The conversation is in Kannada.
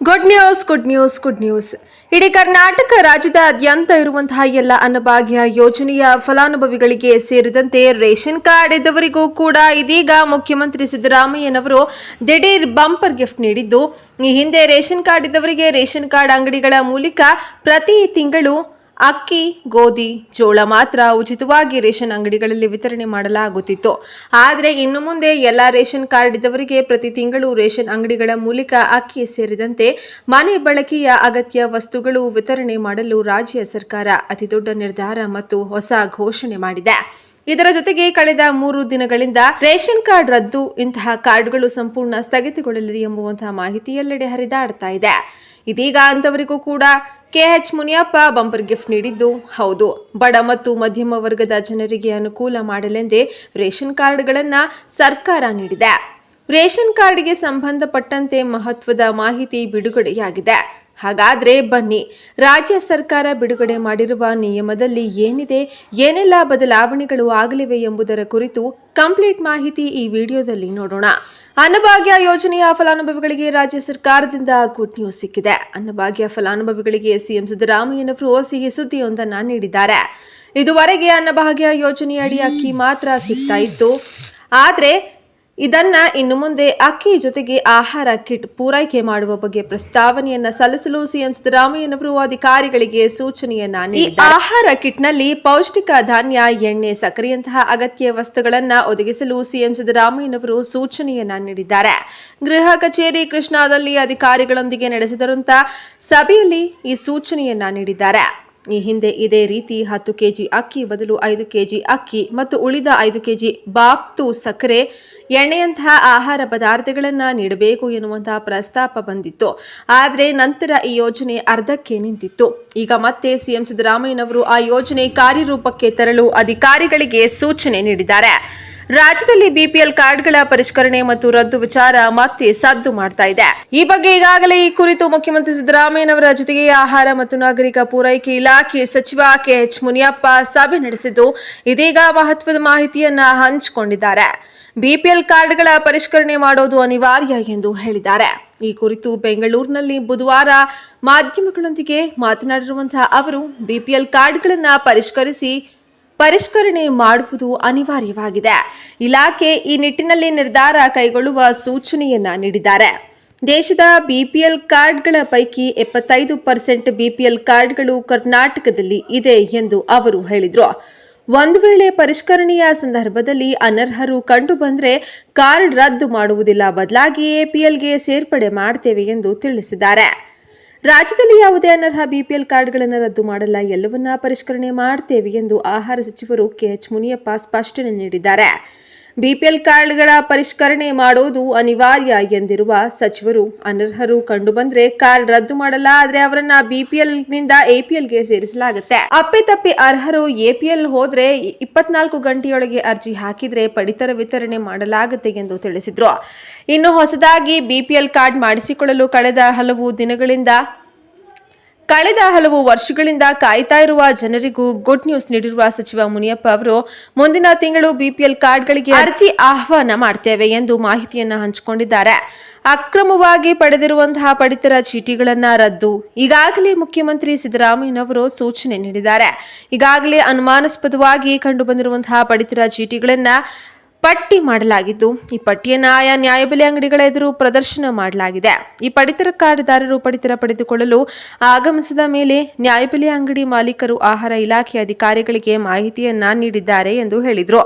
Good news. ಇಡೀ ಕರ್ನಾಟಕ ರಾಜ್ಯದಾದ್ಯಂತ ಇರುವಂತಹ ಎಲ್ಲ ಅನ್ನಭಾಗ್ಯ ಯೋಜನೆಯ ಫಲಾನುಭವಿಗಳಿಗೆ ಸೇರಿದಂತೆ ರೇಷನ್ ಕಾರ್ಡ್ ಇದ್ದವರಿಗೂ ಕೂಡ ಇದೀಗ ಮುಖ್ಯಮಂತ್ರಿ ಸಿದ್ದರಾಮಯ್ಯನವರು ದಿಢೀರ್ ಬಂಪರ್ ಗಿಫ್ಟ್ ನೀಡಿದ್ದು, ಈ ಹಿಂದೆ ರೇಷನ್ ಕಾರ್ಡ್ ಇದ್ದವರಿಗೆ ರೇಷನ್ ಕಾರ್ಡ್ ಅಂಗಡಿಗಳ ಮೂಲಕ ಪ್ರತಿ ತಿಂಗಳು ಅಕ್ಕಿ, ಗೋಧಿ, ಜೋಳ ಮಾತ್ರ ಉಚಿತವಾಗಿ ರೇಷನ್ ಅಂಗಡಿಗಳಲ್ಲಿ ವಿತರಣೆ ಮಾಡಲಾಗುತ್ತಿತ್ತು. ಆದರೆ ಇನ್ನು ಮುಂದೆ ಎಲ್ಲ ರೇಷನ್ ಕಾರ್ಡ್ ಇದ್ದವರಿಗೆ ಪ್ರತಿ ತಿಂಗಳು ರೇಷನ್ ಅಂಗಡಿಗಳ ಮೂಲಕ ಅಕ್ಕಿ ಸೇರಿದಂತೆ ಮನೆ ಬಳಕೆಯ ಅಗತ್ಯ ವಸ್ತುಗಳು ವಿತರಣೆ ಮಾಡಲು ರಾಜ್ಯ ಸರ್ಕಾರ ಅತಿದೊಡ್ಡ ನಿರ್ಧಾರ ಮತ್ತು ಹೊಸ ಘೋಷಣೆ ಮಾಡಿದೆ. ಇದರ ಜೊತೆಗೆ ಕಳೆದ 3 ದಿನಗಳಿಂದ ರೇಷನ್ ಕಾರ್ಡ್ ರದ್ದು, ಇಂತಹ ಕಾರ್ಡ್ಗಳು ಸಂಪೂರ್ಣ ಸ್ಥಗಿತಗೊಳ್ಳಲಿದೆ ಎಂಬುವಂತಹ ಮಾಹಿತಿ ಎಲ್ಲೆಡೆ ಹರಿದಾಡ್ತಾ ಇದೆ. ಇದೀಗ ಅಂತವರಿಗೂ ಕೂಡ KH ಮುನಿಯಪ್ಪ ಬಂಪರ್ ಗಿಫ್ಟ್ ನೀಡಿದ್ದು, ಹೌದು, ಬಡ ಮತ್ತು ಮಧ್ಯಮ ವರ್ಗದ ಜನರಿಗೆ ಅನುಕೂಲ ಮಾಡಲೆಂದೇ ರೇಷನ್ ಕಾರ್ಡ್ಗಳನ್ನು ಸರ್ಕಾರ ನೀಡಿದೆ. ರೇಷನ್ ಕಾರ್ಡ್ಗೆ ಸಂಬಂಧಪಟ್ಟಂತೆ ಮಹತ್ವದ ಮಾಹಿತಿ ಬಿಡುಗಡೆಯಾಗಿದೆ. ಹಾಗಾದ್ರೆ ಬನ್ನಿ, ರಾಜ್ಯ ಸರ್ಕಾರ ಬಿಡುಗಡೆ ಮಾಡಿರುವ ನಿಯಮದಲ್ಲಿ ಏನಿದೆ, ಏನೆಲ್ಲ ಬದಲಾವಣೆಗಳು ಆಗಲಿವೆ ಎಂಬುದರ ಕುರಿತು ಕಂಪ್ಲೀಟ್ ಮಾಹಿತಿ ಈ ವಿಡಿಯೋದಲ್ಲಿ ನೋಡೋಣ. ಅನ್ನಭಾಗ್ಯ ಯೋಜನೆಯ ಫಲಾನುಭವಿಗಳಿಗೆ ರಾಜ್ಯ ಸರ್ಕಾರದಿಂದ ಗುಡ್ ನ್ಯೂಸ್ ಸಿಕ್ಕಿದೆ. ಅನ್ನಭಾಗ್ಯ ಫಲಾನುಭವಿಗಳಿಗೆ ಸಿಎಂ ಸಿದ್ದರಾಮಯ್ಯನವರು ಸಿಹಿ ಸುದ್ದಿಯೊಂದನ್ನು ನೀಡಿದ್ದಾರೆ. ಇದುವರೆಗೆ ಅನ್ನಭಾಗ್ಯ ಯೋಜನೆಯಡಿ ಅಕ್ಕಿ ಮಾತ್ರ ಸಿಗ್ತಾ ಇತ್ತು. ಆದರೆ ಇದನ್ನ ಇನ್ನು ಮುಂದೆ ಅಕ್ಕಿ ಜೊತೆಗೆ ಆಹಾರ ಕಿಟ್ ಪೂರೈಕೆ ಮಾಡುವ ಬಗ್ಗೆ ಪ್ರಸ್ತಾವನೆಯನ್ನ ಸಲ್ಲಿಸಲು ಸಿಎಂ ಸಿದ್ದರಾಮಯ್ಯನವರು ಅಧಿಕಾರಿಗಳಿಗೆ ಸೂಚನೆಯನ್ನ ನೀಡಿದ್ದಾರೆ. ಆಹಾರ ಕಿಟ್ನಲ್ಲಿ ಪೌಷ್ಟಿಕ ಧಾನ್ಯ, ಎಣ್ಣೆ, ಸಕ್ಕರೆಯಂತಹ ಅಗತ್ಯ ವಸ್ತುಗಳನ್ನ ಒದಗಿಸಲು ಸಿಎಂ ಸಿದ್ದರಾಮಯ್ಯನವರು ಸೂಚನೆಯನ್ನ ನೀಡಿದ್ದಾರೆ. ಗೃಹ ಕಚೇರಿ ಕೃಷ್ಣಾದಲ್ಲಿ ಅಧಿಕಾರಿಗಳೊಂದಿಗೆ ನಡೆಸಿದಂತಹ ಸಭೆಯಲ್ಲಿ ಈ ಸೂಚನೆಯನ್ನ ನೀಡಿದ್ದಾರೆ. ಈ ಹಿಂದೆ ಇದೇ ರೀತಿ 10 ಕೆಜಿ ಅಕ್ಕಿ ಬದಲು 5 ಕೆಜಿ ಅಕ್ಕಿ ಮತ್ತು ಉಳಿದ 5 ಕೆಜಿ ಬಾಪ್ತು ಸಕ್ಕರೆ, ಎಣ್ಣೆಯಂತಹ ಆಹಾರ ಪದಾರ್ಥಗಳನ್ನು ನೀಡಬೇಕು ಎನ್ನುವಂತಹ ಪ್ರಸ್ತಾಪ ಬಂದಿತ್ತು. ಆದರೆ ನಂತರ ಈ ಯೋಜನೆ ಅರ್ಧಕ್ಕೆ ನಿಂತಿತ್ತು. ಈಗ ಮತ್ತೆ ಸಿಎಂ ಸಿದ್ದರಾಮಯ್ಯನವರು ಆ ಯೋಜನೆ ಕಾರ್ಯರೂಪಕ್ಕೆ ತರಲು ಅಧಿಕಾರಿಗಳಿಗೆ ಸೂಚನೆ ನೀಡಿದ್ದಾರೆ. ರಾಜ್ಯದಲ್ಲಿ ಬಿಪಿಎಲ್ ಕಾರ್ಡ್ಗಳ ಪರಿಷ್ಕರಣೆ ಮತ್ತು ರದ್ದು ವಿಚಾರ ಮತ್ತೆ ಸದ್ದು ಮಾಡ್ತಾ ಇದೆ. ಈ ಬಗ್ಗೆ ಈಗಾಗಲೇ ಈ ಕುರಿತು ಮುಖ್ಯಮಂತ್ರಿ ಸಿದ್ದರಾಮಯ್ಯನವರ ಜೊತೆಗೆ ಆಹಾರ ಮತ್ತು ನಾಗರಿಕ ಪೂರೈಕೆ ಇಲಾಖೆ ಸಚಿವ KH ಮುನಿಯಪ್ಪ ಸಭೆ ನಡೆಸಿದ್ದು, ಇದೀಗ ಮಹತ್ವದ ಮಾಹಿತಿಯನ್ನ ಹಂಚಿಕೊಂಡಿದ್ದಾರೆ. ಬಿಪಿಎಲ್ ಕಾರ್ಡ್ಗಳ ಪರಿಷ್ಕರಣೆ ಮಾಡೋದು ಅನಿವಾರ್ಯ ಎಂದು ಹೇಳಿದ್ದಾರೆ. ಈ ಕುರಿತು ಬೆಂಗಳೂರಿನಲ್ಲಿ ಬುಧವಾರ ಮಾಧ್ಯಮಗಳೊಂದಿಗೆ ಮಾತನಾಡಿರುವಂತಹ ಅವರು, ಬಿಪಿಎಲ್ ಕಾರ್ಡ್ಗಳನ್ನು ಪರಿಷ್ಕರಣೆ ಮಾಡುವುದು ಅನಿವಾರ್ಯವಾಗಿದೆ. ಇಲಾಖೆ ಈ ನಿಟ್ಟಿನಲ್ಲಿ ನಿರ್ಧಾರ ಕೈಗೊಳ್ಳುವ ಸೂಚನೆಯನ್ನ ನೀಡಿದ್ದಾರೆ. ದೇಶದ ಬಿಪಿಎಲ್ ಕಾರ್ಡ್ಗಳ ಪೈಕಿ 75% ಬಿಪಿಎಲ್ ಕಾರ್ಡ್ಗಳು ಕರ್ನಾಟಕದಲ್ಲಿ ಇದೆ ಎಂದು ಅವರು ಹೇಳಿದರು. ಒಂದು ವೇಳೆ ಪರಿಷ್ಕರಣೆಯ ಸಂದರ್ಭದಲ್ಲಿ ಅನರ್ಹರು ಕಂಡು ಬಂದರೆ ಕಾರ್ಡ್ ರದ್ದು ಮಾಡುವುದಿಲ್ಲ, ಬದಲಾಗಿ APLಗೆ ಸೇರ್ಪಡೆ ಮಾಡ್ತೇವೆ ಎಂದು ತಿಳಿಸಿದ್ದಾರೆ. ರಾಜ್ಯದಲ್ಲಿ ಯಾವುದೇ ಅನರ್ಹ ಬಿಪಿಎಲ್ ಕಾರ್ಡ್ಗಳನ್ನು ರದ್ದು ಮಾಡಲ್ಲ, ಎಲ್ಲವನ್ನ ಪರಿಷ್ಕರಣೆ ಮಾಡ್ತೇವೆ ಎಂದು ಆಹಾರ ಸಚಿವರು KH ಮುನಿಯಪ್ಪ ಸ್ಪಷ್ಟನೆ ನೀಡಿದ್ದಾರೆ. ಬಿಪಿಎಲ್ ಕಾರ್ಡ್ಗಳ ಪರಿಷ್ಕರಣೆ ಮಾಡೋದು ಅನಿವಾರ್ಯ ಎಂದಿರುವ ಸಚಿವರು, ಅನರ್ಹರು ಕಂಡು ಬಂದ್ರೆ ಕಾರ್ಡ್ ರದ್ದು ಮಾಡಲ್ಲ, ಆದ್ರೆ ಅವರನ್ನ ಬಿಪಿಎಲ್ನಿಂದ APLಗೆ ಸೇರಿಸಲಾಗುತ್ತೆ. ಅಪ್ಪಿತಪ್ಪಿ ಅರ್ಹರು APL ಹೋದ್ರೆ 24 ಗಂಟೆಯೊಳಗೆ ಅರ್ಜಿ ಹಾಕಿದ್ರೆ ಪಡಿತರ ವಿತರಣೆ ಮಾಡಲಾಗುತ್ತೆ ಎಂದು ತಿಳಿಸಿದ್ರು. ಇನ್ನು ಹೊಸದಾಗಿ ಬಿಪಿಎಲ್ ಕಾರ್ಡ್ ಮಾಡಿಸಿಕೊಳ್ಳಲು ಕಳೆದ ಹಲವು ವರ್ಷಗಳಿಂದ ಕಾಯ್ತಾ ಇರುವ ಜನರಿಗೂ ಗುಡ್ ನ್ಯೂಸ್ ನೀಡಿರುವ ಸಚಿವ ಮುನಿಯಪ್ಪ ಅವರು, ಮುಂದಿನ ತಿಂಗಳು ಬಿಪಿಎಲ್ ಕಾರ್ಡ್ಗಳಿಗೆ ಅರ್ಜಿ ಆಹ್ವಾನ ಮಾಡ್ತೇವೆ ಎಂದು ಮಾಹಿತಿಯನ್ನ ಹಂಚಿಕೊಂಡಿದ್ದಾರೆ. ಅಕ್ರಮವಾಗಿ ಪಡೆದಿರುವಂತಹ ಪಡಿತರ ಚೀಟಿಗಳನ್ನ ರದ್ದು ಈಗಾಗಲೇ ಮುಖ್ಯಮಂತ್ರಿ ಸಿದ್ದರಾಮಯ್ಯನವರು ಸೂಚನೆ ನೀಡಿದ್ದಾರೆ. ಈಗಾಗಲೇ ಅನುಮಾನಾಸ್ಪದವಾಗಿ ಕಂಡು ಬಂದಿರುವಂತಹ ಪಡಿತರ ಚೀಟಿಗಳನ್ನ ಪಟ್ಟಿ ಮಾಡಲಾಗಿದ್ದು, ಈ ಪಟ್ಟಿಯನ್ನು ಆಯಾ ನ್ಯಾಯಬೆಲೆ ಅಂಗಡಿಗಳ ಎದುರು ಪ್ರದರ್ಶನ ಮಾಡಲಾಗಿದೆ. ಈ ಪಡಿತರ ಕಾರ್ಡ್ದಾರರು ಪಡಿತರ ಪಡೆದುಕೊಳ್ಳಲು ಆಗಮಿಸಿದ ಮೇಲೆ ನ್ಯಾಯಬೆಲೆ ಅಂಗಡಿ ಮಾಲೀಕರು ಆಹಾರ ಇಲಾಖೆ ಅಧಿಕಾರಿಗಳಿಗೆ ಮಾಹಿತಿಯನ್ನ ನೀಡಿದ್ದಾರೆ ಎಂದು ಹೇಳಿದರು.